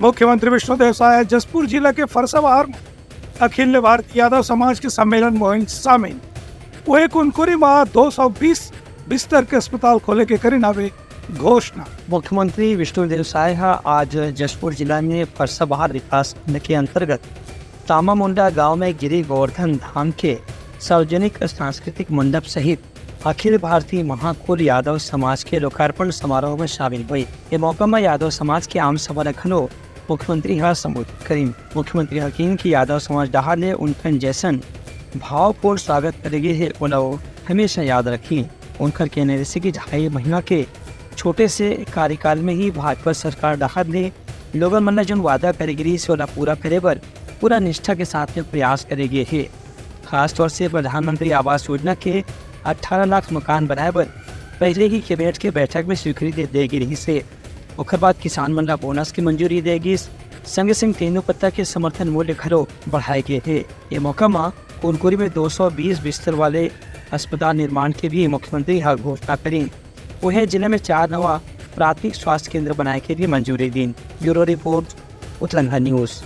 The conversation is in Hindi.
मुख्यमंत्री विष्णुदेव साय जसपुर जिला के फरसाबहार में अखिल भारतीय यादव समाज के सम्मेलन मुहिम शामिल। वही कुनकुरी में 220 बिस्तर के अस्पताल खोले के करी नावे घोषणा। मुख्यमंत्री विष्णुदेव साय आज जसपुर जिला में फरसाबहार विकास खंड के अंतर्गत तामा मुंडा गांव में गिरी गोवर्धन धाम के सार्वजनिक सांस्कृतिक मंडप सहित अखिल भारतीय महाकुल यादव समाज के लोकार्पण समारोह में शामिल हुई। ये मौका में यादव समाज के आम सभा रखनो मुख्यमंत्री संबोधित करी। मुख्यमंत्री हकीम की यादव समाज डहार ने उनकन जैसन भावपूर्ण स्वागत करेगी है उन्हें हमेशा याद रखी। उनकर कहने जैसे कि 2.5 महीना के छोटे से कार्यकाल में ही भाजपा सरकार डहार ने लोगों मन जो वादा करेगी से पूरा करे पर पूरा निष्ठा के साथ में प्रयास करेगी है। खासतौर से प्रधानमंत्री आवास योजना के 18 लाख मकान बनाए पर पहले ही कैबिनेट के बैठक में स्वीकृति देगी रही से उसके बाद किसान मन बोनस की मंजूरी देगी। संग संग तेंदुपत्ता के समर्थन मूल्य घरों बढ़ाए गए थे। ये मौका में कुनकुरी में 220 बिस्तर वाले अस्पताल निर्माण के भी मुख्यमंत्री घोषणा करी। वह जिले में 4 नवा प्राथमिक स्वास्थ्य केंद्र बनाए के भी मंजूरी दी। Bureau report Uttarakhand news.